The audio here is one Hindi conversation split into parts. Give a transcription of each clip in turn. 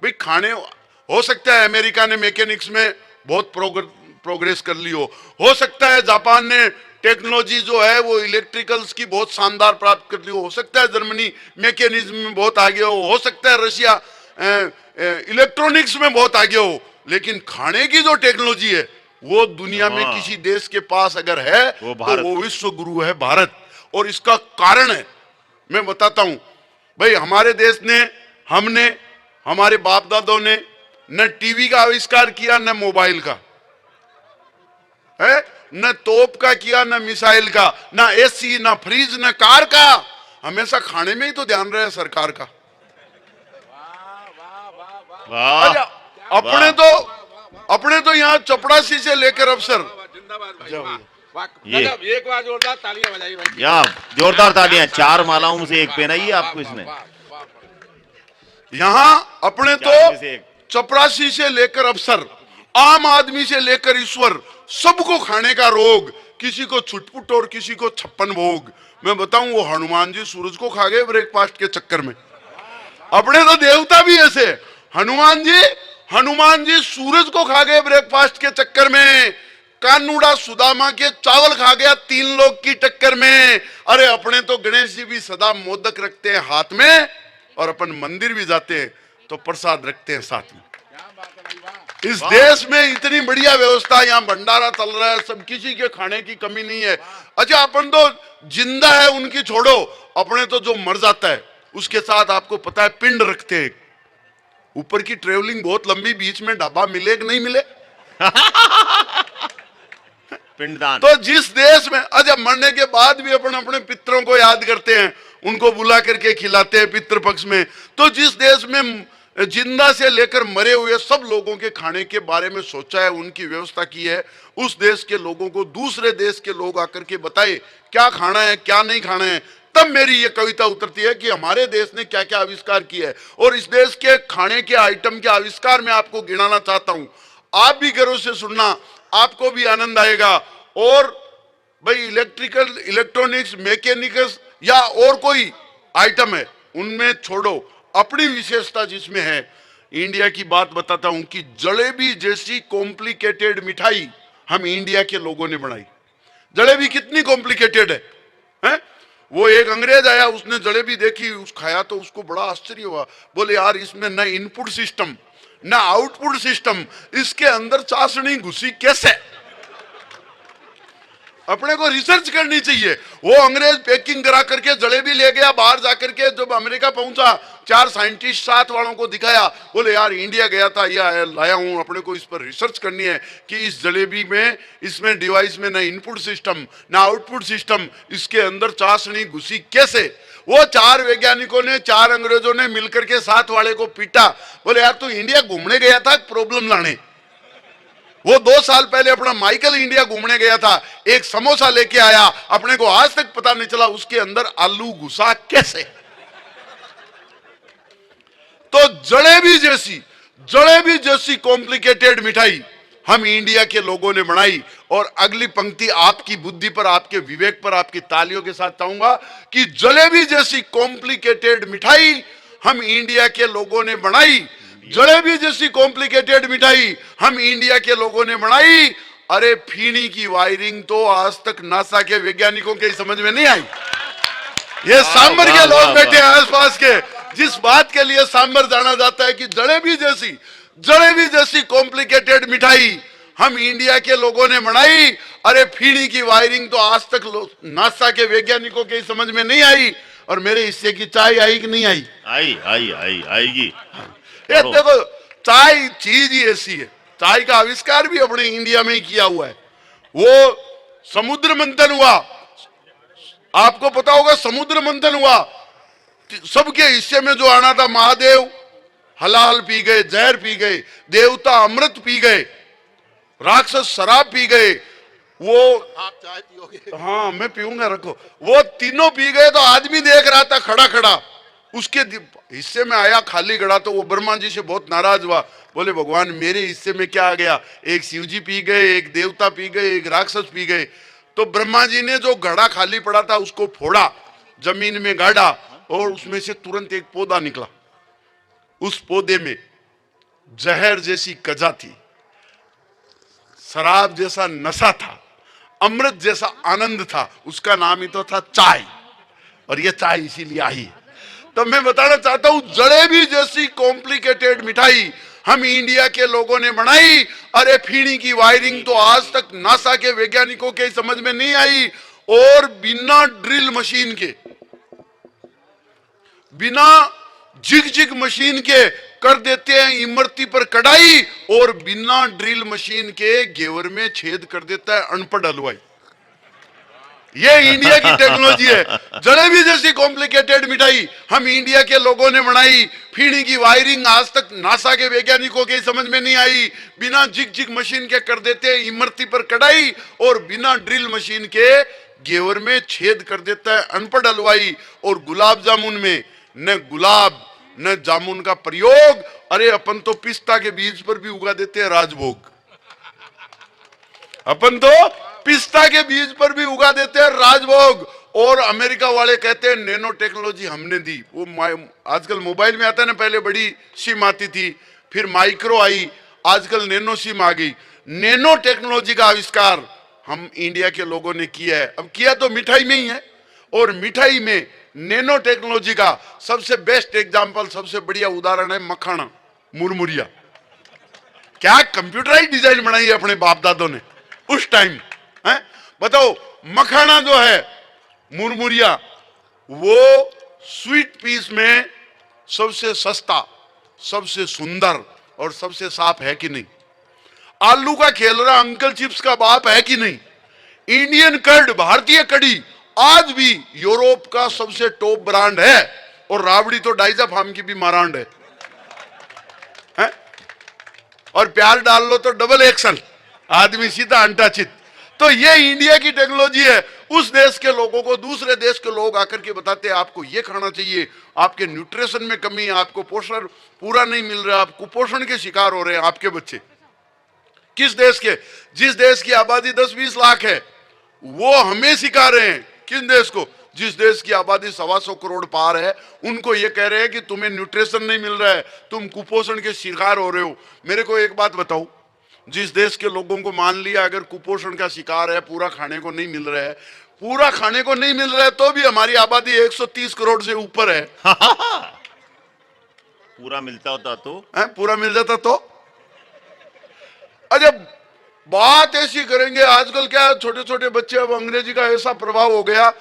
भाई खाने, हो सकता है अमेरिका ने मैकेनिक्स में बहुत प्रोग्रेस कर ली हो सकता है जापान ने टेक्नोलॉजी जो है वो इलेक्ट्रिकल्स की बहुत शानदार प्राप्त कर ली हो सकता है जर्मनी मैकेनिज्म में बहुत आगे हो सकता है रशिया इलेक्ट्रॉनिक्स में बहुत आगे हो, लेकिन खाने की जो टेक्नोलॉजी है वो दुनिया में किसी देश के पास अगर है तो वो विश्व गुरु है भारत। और इसका कारण है, मैं बताता हूं भाई, हमारे देश ने, हमने, हमारे बाप दादों ने न टीवी का आविष्कार किया, न मोबाइल का है, न तोप का किया, न मिसाइल का, न एसी, न फ्रिज, न कार का। हमेशा खाने में ही तो ध्यान रहे सरकार का। अच्छा, अपने तो यहाँ चपड़ासी से लेकर अफसर, एक बार जोरदार तालियां बजाइए भाई। या जोरदार तालियां, 4 मालाओं में से एक पहनाई है आपको इसने। यहाँ अपने तो चपरासी से लेकर अफसर, आम आदमी से लेकर ईश्वर, सबको खाने का रोग, किसी को छुटपुट और किसी को 56 भोग। मैं बताऊं, वो हनुमान जी सूरज को खा गए ब्रेकफास्ट के चक्कर में। अपने तो देवता भी ऐसे, हनुमान जी सूरज को खा गए ब्रेकफास्ट के चक्कर में। कानूड़ा सुदामा के चावल खा गया 3 लोग की टक्कर में। अरे अपने तो गणेश जी भी सदा मोदक रखते हैं हाथ में, और अपन मंदिर भी जाते हैं तो प्रसाद रखते हैं साथ में। इस देश में इतनी बढ़िया व्यवस्था, यहाँ भंडारा चल रहा है, सब किसी के खाने की कमी नहीं है। अच्छा, अपन तो जिंदा है उनकी छोड़ो, अपने तो जो मर जाता है उसके साथ आपको पता है पिंड रखते हैं। ऊपर की ट्रेवलिंग बहुत लंबी, बीच में ढाबा मिले कि नहीं मिले पिंडदान। तो जिस देश में, अच्छा मरने के बाद भी अपन अपने पितरों को याद करते हैं, उनको बुला करके खिलाते हैं पितृ पक्ष में। तो जिस देश में जिंदा से लेकर मरे हुए सब लोगों के खाने के बारे में सोचा है, उनकी व्यवस्था की है, उस देश के लोगों को दूसरे देश के लोग आकर के बताए क्या खाना है क्या नहीं खाना है, तब मेरी ये कविता उतरती है कि हमारे देश ने क्या क्या आविष्कार किया है। और इस देश के खाने के आइटम के आविष्कार में आपको गिनाना चाहता हूं, आप भी गर्व से सुनना, आपको भी आनंद आएगा। और भाई इलेक्ट्रिकल, इलेक्ट्रॉनिक्स, मैकेनिक्स या और कोई आइटम है उनमें छोड़ो, अपनी विशेषता जिसमें है, इंडिया की बात बताता हूं कि जलेबी जैसी कॉम्प्लिकेटेड मिठाई हम इंडिया के लोगों ने बनाई। जलेबी कितनी कॉम्प्लिकेटेड है? वो एक अंग्रेज आया, उसने जलेबी देखी, उस खाया तो उसको बड़ा आश्चर्य हुआ। बोले यार इसमें न इनपुट सिस्टम न आउटपुट सिस्टम, इसके अंदर चाशनी घुसी कैसे? अपने को रिसर्च करनी चाहिए। वो अंग्रेज पैकिंग करा करके जलेबी ले गया, बाहर जाकर के जब अमेरिका पहुंचा 4 साइंटिस्ट साथ वालों को दिखाया, बोले यार इंडिया गया था, यह लाया हूं, अपने को इस पर रिसर्च करनी है कि इस जलेबी में, इसमें डिवाइस में न इनपुट सिस्टम न आउटपुट सिस्टम, इसके अंदर चाशनी घुसी कैसे? वो 4 वैज्ञानिकों ने, 4 अंग्रेजों ने मिलकर के साथ वाले को पीटा। बोले यार तू इंडिया घूमने गया था प्रॉब्लम लाने? वो 2 साल पहले अपना माइकल इंडिया घूमने गया था, एक समोसा लेके आया, अपने को आज तक पता नहीं चला उसके अंदर आलू घुसा कैसे। तो जलेबी जैसी कॉम्प्लिकेटेड मिठाई हम इंडिया के लोगों ने बनाई। और अगली पंक्ति आपकी बुद्धि पर, आपके विवेक पर, आपकी तालियों के साथ चाहूंगा कि जलेबी जैसी कॉम्प्लिकेटेड मिठाई हम इंडिया के लोगों ने बनाई। जलेबी जैसी कॉम्प्लिकेटेड मिठाई हम इंडिया के लोगों ने बनाई। अरे फीनी की वायरिंग तो आज तक नासा के वैज्ञानिकों के समझ में नहीं आई। ये सांबर के लोग बैठे हैं आसपास के, जिस बात के लिए सांबर जाना जाता है कि जलेबी जैसी कॉम्प्लिकेटेड मिठाई हम इंडिया के लोगों ने बनाई। अरे फीनी की वायरिंग तो आज तक नासा के वैज्ञानिकों के समझ में नहीं आई। और मेरे हिस्से की चाय आई कि नहीं आई? आएगी। ये देखो, चाय चीज ही ऐसी है, चाय का आविष्कार भी अपने इंडिया में ही किया हुआ है। वो समुद्र मंथन हुआ, आपको पता होगा, समुद्र मंथन हुआ, सबके हिस्से में जो आना था, महादेव हलाल पी गए, जहर पी गए, देवता अमृत पी गए, राक्षस शराब पी गए। वो आप चाय पियोगे? हाँ मैं पीऊंगा, रखो। वो तीनों पी गए तो आदमी देख रहा था खड़ा खड़ा, उसके हिस्से में आया खाली घड़ा, तो वो ब्रह्मा जी से बहुत नाराज हुआ। बोले भगवान मेरे हिस्से में क्या आ गया? एक शिव जी पी गए, एक देवता पी गए, एक राक्षस पी गए। तो ब्रह्मा जी ने जो घड़ा खाली पड़ा था उसको फोड़ा, जमीन में गाड़ा, और उसमें से तुरंत एक पौधा निकला। उस पौधे में जहर जैसी कजा थी, शराब जैसा नशा था, अमृत जैसा आनंद था, उसका नाम ही तो था चाय। और ये चाय इसीलिए आई। तो मैं बताना चाहता हूं, जलेबी जैसी कॉम्प्लिकेटेड मिठाई हम इंडिया के लोगों ने बनाई। अरे फीणी की वायरिंग तो आज तक नासा के वैज्ञानिकों के समझ में नहीं आई, और बिना ड्रिल मशीन के, बिना जिग मशीन के कर देते हैं इमरती पर कढ़ाई, और बिना ड्रिल मशीन के घेवर में छेद कर देता है अनपढ़ हलवाई। ये इंडिया की टेक्नोलॉजी है। जलेबी जैसी कॉम्प्लिकेटेड मिठाई हम इंडिया के लोगों ने बनाई। फीणी की वायरिंग आज तक नासा के वैज्ञानिकों के समझ में नहीं आई। बिना जिग मशीन के कर देते हैं इमरती पर कढ़ाई, और बिना ड्रिल मशीन के घेवर में छेद कर देता है अनपढ़ हलवाई। और गुलाब जामुन में न गुलाब न जामुन का प्रयोग, अरे अपन तो पिस्ता के बीज पर भी उगा देते हैं राजभोग। अपन तो पिस्ता के बीज पर भी उगा देते हैं राजभोग। और अमेरिका वाले कहते हैं नैनो टेक्नोलॉजी हमने दी। वो आजकल मोबाइल में आता है ना, पहले बड़ी सिम आती थी, फिर माइक्रो आई, आजकल नैनो सिम आ गई। नैनो टेक्नोलॉजी का आविष्कार हम इंडिया के लोगों ने किया है। अब किया तो मिठाई में ही है, और मिठाई में नैनो टेक्नोलॉजी का सबसे बेस्ट एग्जांपल, सबसे बढ़िया उदाहरण है मखाना, मुरमुरिया। क्या कंप्यूटराइज डिजाइन बनाई है अपने बाप दादों ने उस टाइम है। बताओ, मखाना जो है, मुरमुरिया, वो स्वीट पीस में सबसे सस्ता, सबसे सुंदर और सबसे साफ है कि नहीं? आलू का खेलरा अंकल चिप्स का बाप है कि नहीं? इंडियन कर्ड, भारतीय कड़ी, आज भी यूरोप का सबसे टॉप ब्रांड है। और राबड़ी तो डाइजा फार्म की भी मारांड है? और प्यार डाल लो तो डबल एक्शन, आदमी सीधा अंटाचित। तो ये इंडिया की टेक्नोलॉजी है। उस देश के लोगों को दूसरे देश के लोग आकर के बताते हैं आपको ये खाना चाहिए, आपके न्यूट्रिशन में कमी है, आपको पोषण पूरा नहीं मिल रहा, आप कुपोषण के शिकार हो रहे हैं आपके बच्चे। किस देश के? जिस देश की आबादी 10-20 लाख है, वो हमें सिखा रहे हैं। किस देश को? जिस देश की आबादी 125 करोड़ पार है, उनको ये कह रहे हैं कि तुम्हें न्यूट्रिशन नहीं मिल रहा है, तुम कुपोषण के शिकार हो रहे हो। मेरे को एक बात बताओ, जिस देश के लोगों को मान लिया अगर कुपोषण का शिकार है, पूरा खाने को नहीं मिल रहा है, पूरा खाने को नहीं मिल रहा है, तो भी हमारी आबादी 130 करोड़ से ऊपर है। पूरा मिलता होता तो पूरा मिल जाता तो। अच्छा, बात ऐसी करेंगे, आजकल क्या छोटे छोटे बच्चे, अब अंग्रेजी का ऐसा प्रभाव हो गया,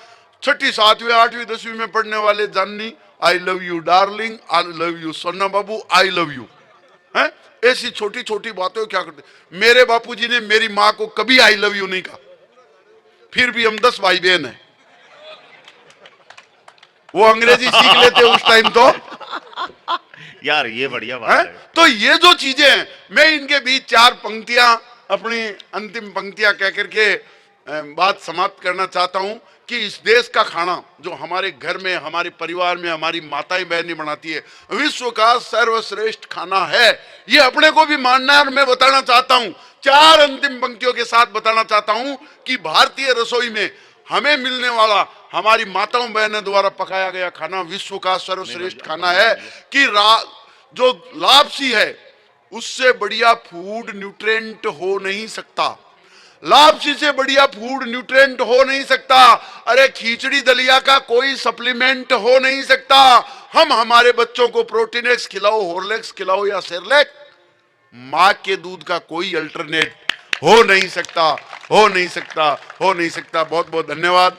6ठी 7वीं 8वीं 10वीं में पढ़ने वाले जाननी, I love you darling, I love you सोना बाबू, आई लव यू है। ऐसी छोटी छोटी बातें क्या करते। मेरे बापूजी ने मेरी माँ को कभी आई लव यू नहीं कहा, फिर भी हम 10 भाई बहन हैं। वो अंग्रेजी सीख लेते उस टाइम तो। यार ये बढ़िया बात है। तो ये जो चीजें हैं, मैं इनके बीच 4 पंक्तियां, अपनी अंतिम पंक्तियां कह करके बात समाप्त करना चाहता हूं कि इस देश का खाना जो हमारे घर में, हमारे परिवार में हमारी माताएं बहनें बनाती है, विश्व का सर्वश्रेष्ठ खाना है। ये अपने को भी मानना है। और मैं बताना चाहता हूं, 4 अंतिम पंक्तियों के साथ बताना चाहता हूं कि भारतीय रसोई में हमें मिलने वाला, हमारी माताओं बहनों द्वारा पकाया गया खाना विश्व का सर्वश्रेष्ठ खाना है। कि जो लापसी है, उससे बढ़िया फूड न्यूट्रिएंट हो नहीं सकता। लापसी से बढ़िया फूड न्यूट्रिएंट हो नहीं सकता। अरे खिचड़ी दलिया का कोई सप्लीमेंट हो नहीं सकता। हम हमारे बच्चों को प्रोटीनेक्स खिलाओ, हॉर्लिक्स खिलाओ या सेरेलैक, मां के दूध का कोई अल्टरनेट हो नहीं सकता, हो नहीं सकता, हो नहीं सकता। बहुत बहुत धन्यवाद।